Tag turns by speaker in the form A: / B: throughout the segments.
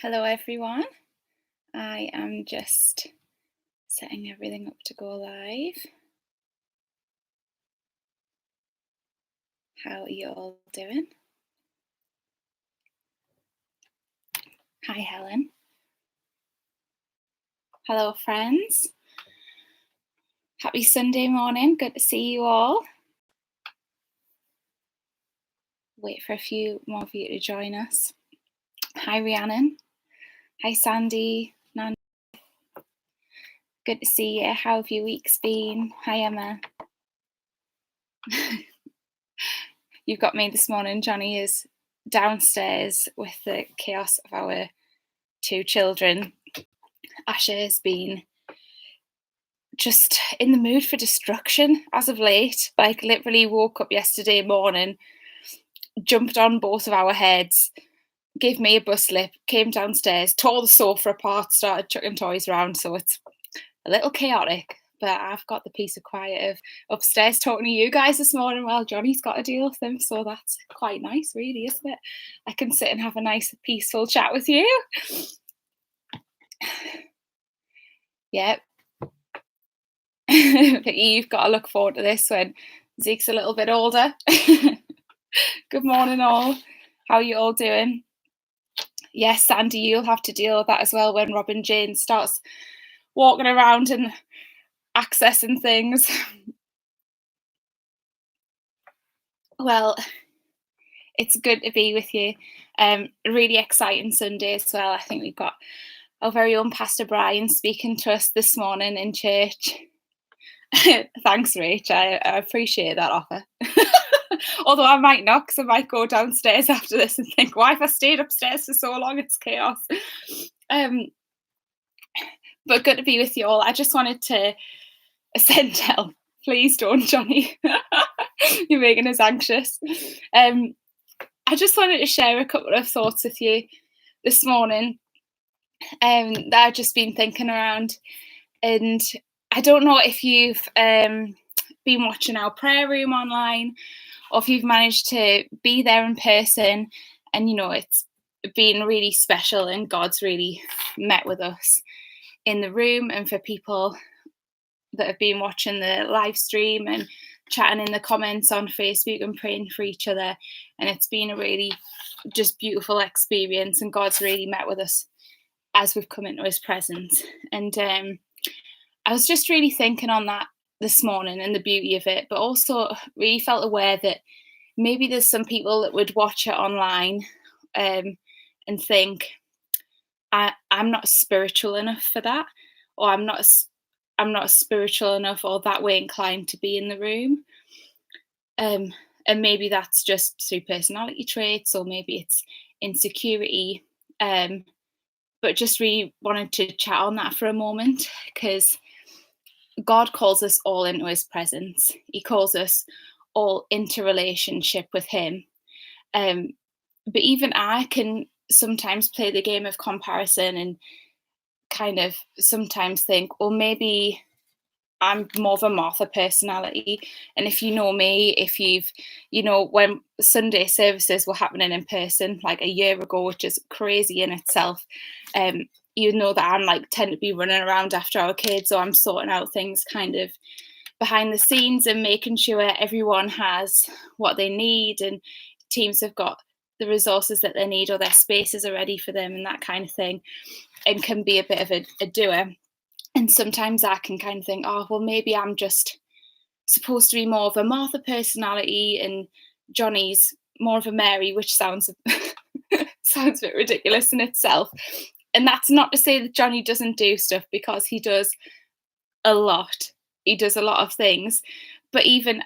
A: Hello, everyone. I am just setting everything up to go live. How are you all doing? Hi, Helen. Hello, friends. Happy Sunday morning. Good to see you all. Wait for a few more of you to join us. Hi, Rhiannon. Hi, Sandy. Nan. Good to see you. How have your weeks been? Hi, Emma. You've got me this morning. Johnny is downstairs with the chaos of our two children. Asher has been just in the mood for destruction as of late. Like, literally woke up yesterday morning, jumped on both of our heads, gave me a bus slip, came downstairs, tore the sofa apart, started chucking toys around. So it's a little chaotic, but I've got the peace of quiet of upstairs talking to you guys this morning while Johnny's got to deal with them. So that's quite nice, really, isn't it? I can sit and have a nice, peaceful chat with you. Yep. But you've got to look forward to this when Zeke's a little bit older. Good morning, all. How are you all doing? Yes, Sandy, you'll have to deal with that as well when Robin Jane starts walking around and accessing things. Well, it's good to be with you. Really exciting Sunday as well. I think we've got our very own Pastor Brian speaking to us this morning in church. Thanks, Rach. I appreciate that offer. Although I might not, because I might go downstairs after this and think, why have I stayed upstairs for so long? It's chaos. But good to be with you all. I just wanted to send help. Please don't, Johnny. You're making us anxious. I just wanted to share a couple of thoughts with you this morning that I've just been thinking around. And I don't know if you've been watching our prayer room online or if you've managed to be there in person, and it's been really special and God's really met with us in the room. And for people that have been watching the live stream and chatting in the comments on Facebook and praying for each other, and it's been a really just beautiful experience, and God's really met with us as we've come into his presence. And I was just really thinking on that this morning and the beauty of it, but also really felt aware that maybe there's some people that would watch it online and think, I'm not spiritual enough for that, or I'm not spiritual enough or that way inclined to be in the room. And maybe that's just through personality traits, or maybe it's insecurity. But just really wanted to chat on that for a moment, because God calls us all into his presence. He calls us all into relationship with him. But even I can sometimes play the game of comparison and kind of sometimes think, well, maybe I'm more of a Martha personality. And if you know me, if you've, when Sunday services were happening in person like a year ago, which is crazy in itself, you know that I'm tend to be running around after our kids, or I'm sorting out things kind of behind the scenes and making sure everyone has what they need and teams have got the resources that they need, or their spaces are ready for them and that kind of thing, and can be a bit of a doer. And sometimes I can kind of think, oh, well, maybe I'm just supposed to be more of a Martha personality and Johnny's more of a Mary, which sounds sounds a bit ridiculous in itself. And that's not to say that Johnny doesn't do stuff, because he does a lot. He does a lot of things. But even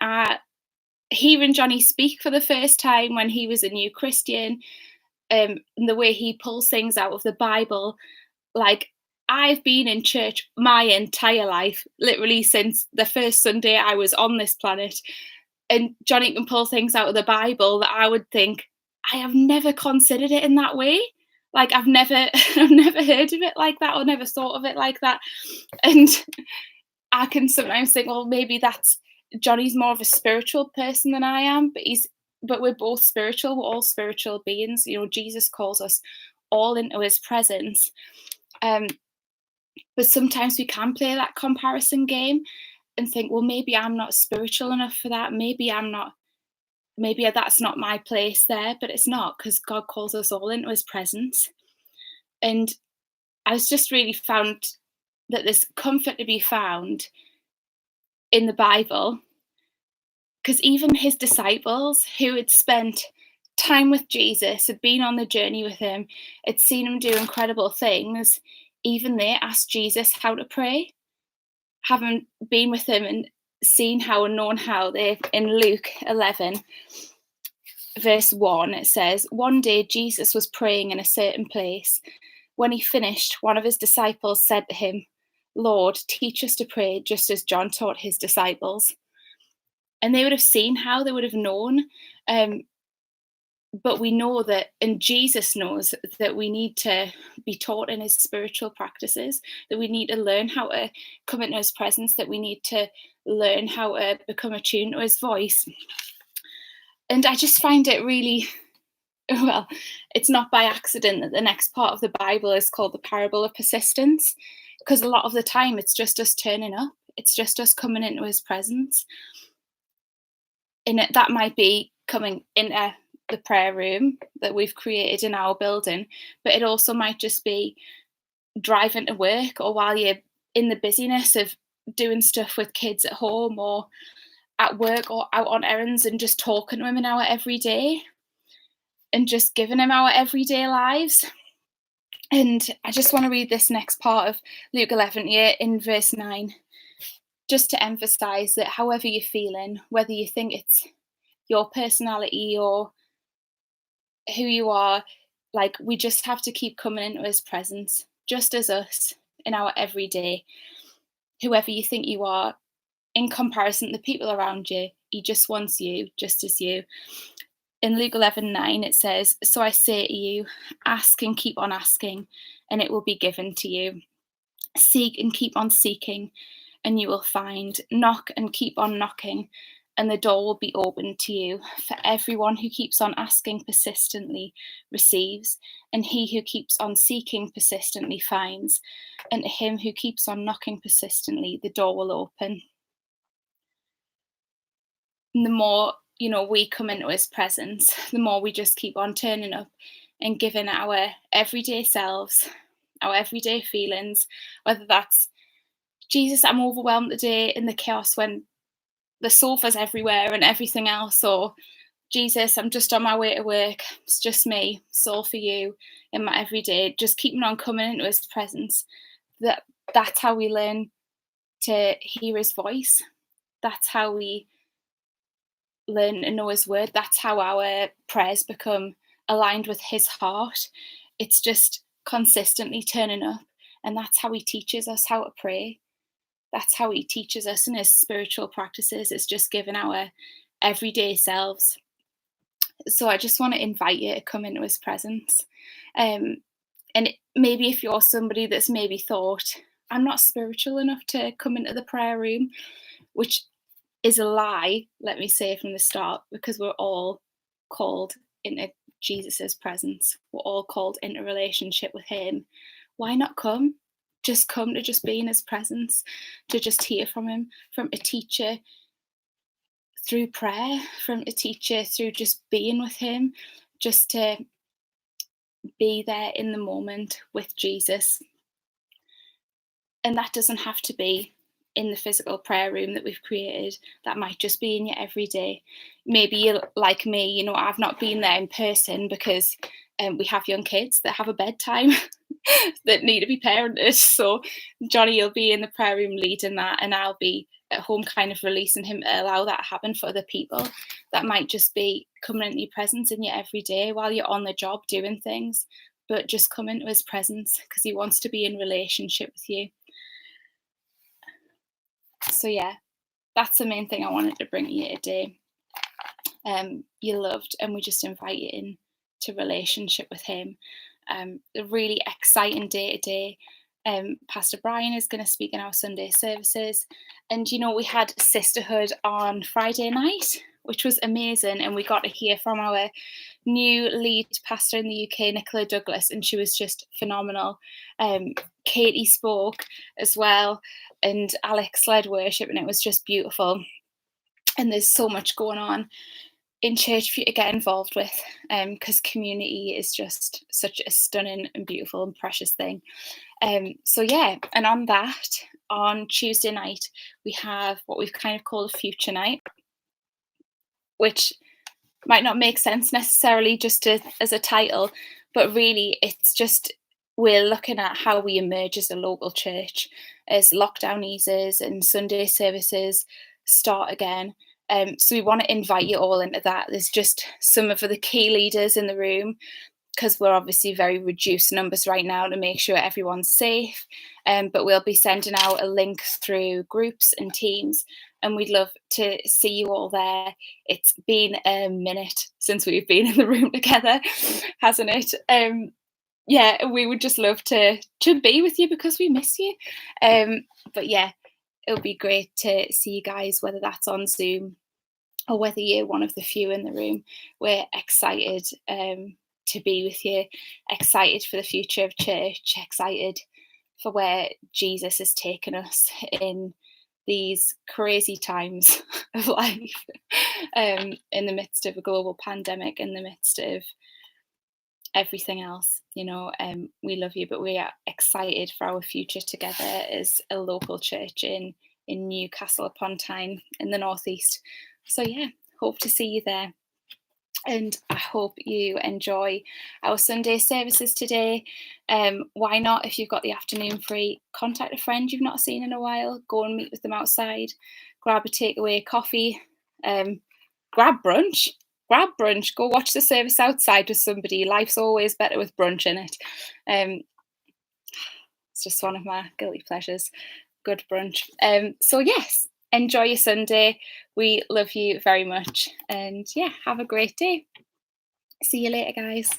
A: hearing Johnny speak for the first time when he was a new Christian, and the way he pulls things out of the Bible, I've been in church my entire life, literally since the first Sunday I was on this planet. And Johnny can pull things out of the Bible that I would think, I have never considered it in that way. I've never heard of it like that, or never thought of it like that. And I can sometimes think, well, maybe that's Johnny's more of a spiritual person than I am, but we're both spiritual. We're all spiritual beings. Jesus calls us all into his presence. But sometimes we can play that comparison game and think, well, maybe I'm not spiritual enough for that. Maybe that's not my place there, but it's not, because God calls us all into his presence. And I was just really found that there's comfort to be found in the Bible, because even his disciples who had spent time with Jesus, had been on the journey with him, had seen him do incredible things, even they asked Jesus how to pray, having been with him and seen how and known how. In Luke 11, verse 1, it says, "One day Jesus was praying in a certain place. When he finished, one of his disciples said to him, 'Lord, teach us to pray just as John taught his disciples.'" And they would have seen how, they would have known. But we know that, and Jesus knows that we need to be taught in his spiritual practices, that we need to learn how to come into his presence, that we need to learn how to become attuned to his voice. And I just find it really, well, it's not by accident that the next part of the Bible is called the parable of persistence, because a lot of the time it's just us turning up. It's just us coming into his presence. And that might be coming into the prayer room that we've created in our building, but it also might just be driving to work, or while you're in the busyness of doing stuff with kids at home or at work or out on errands, and just talking to him in our everyday and just giving him our everyday lives. And I just want to read this next part of Luke 11 here in verse 9, just to emphasize that however you're feeling, whether you think it's your personality or who you are, like, we just have to keep coming into his presence, just as us in our everyday. Whoever you think you are, in comparison to the people around you, he just wants you just as you. In Luke 11:9, it says, "So I say to you, ask and keep on asking, and it will be given to you. Seek and keep on seeking, and you will find. Knock and keep on knocking, and the door will be opened to you. For everyone who keeps on asking persistently receives, and he who keeps on seeking persistently finds, and to him who keeps on knocking persistently, the door will open." And the more, we come into his presence, the more we just keep on turning up and giving our everyday selves, our everyday feelings, whether that's, "Jesus, I'm overwhelmed today," in the chaos when the sofa's everywhere and everything else, or, "Jesus, I'm just on my way to work, it's just me, it's all for you," in my everyday, just keeping on coming into his presence. That's how we learn to hear his voice. That's how we learn to know his word. That's how our prayers become aligned with his heart. It's just consistently turning up, and that's how he teaches us how to pray. That's how he teaches us in his spiritual practices. It's just giving our everyday selves. So I just want to invite you to come into his presence. And maybe if you're somebody that's maybe thought, "I'm not spiritual enough to come into the prayer room," which is a lie, let me say from the start, because we're all called into Jesus's presence. We're all called into relationship with him. Why not come? Just come to just be in his presence, to just hear from him, from a teacher through prayer, from a teacher through just being with him, just to be there in the moment with Jesus. And that doesn't have to be in the physical prayer room that we've created. That might just be in your everyday. Maybe you're like me, I've not been there in person because we have young kids that have a bedtime that need to be parented. So Johnny will be in the prayer room leading that, and I'll be at home kind of releasing him to allow that to happen for other people. That might just be coming into your presence in your everyday while you're on the job doing things, but just come into his presence because he wants to be in relationship with you. So yeah, that's the main thing I wanted to bring you today. You're loved, and we just invite you into relationship with him. A really exciting day today. Pastor Brian is going to speak in our Sunday services, and we had sisterhood on Friday night, which was amazing. And we got to hear from our new lead pastor in the UK, Nicola Douglas, and she was just phenomenal. Katie spoke as well, and Alex led worship, and it was just beautiful. And there's so much going on in church for you to get involved with, because community is just such a stunning and beautiful and precious thing. So yeah, and on that, on Tuesday night, we have what we've kind of called a future night, which might not make sense necessarily just as a title, but really it's just we're looking at how we emerge as a local church as lockdown eases and Sunday services start again. So we want to invite you all into that. There's just some of the key leaders in the room, because we're obviously very reduced numbers right now, to make sure everyone's safe. But we'll be sending out a link through groups and teams, and we'd love to see you all there. It's been a minute since we've been in the room together, hasn't it? Yeah, we would just love to be with you because we miss you. But yeah, it'll be great to see you guys, whether that's on Zoom or whether you're one of the few in the room. We're excited to be with you, excited for the future of church, excited for where Jesus has taken us in these crazy times of life, in the midst of a global pandemic, in the midst of everything else. We love you, but we are excited for our future together as a local church in Newcastle upon Tyne in the northeast. So yeah, hope to see you there. And I hope you enjoy our Sunday services today. Why not, if you've got the afternoon free, contact a friend you've not seen in a while, go and meet with them outside, grab a takeaway coffee, grab brunch, go watch the service outside with somebody. Life's always better with brunch in it. It's just one of my guilty pleasures, good brunch. So yes, enjoy your Sunday. We love you very much, and yeah, have a great day. See you later, guys.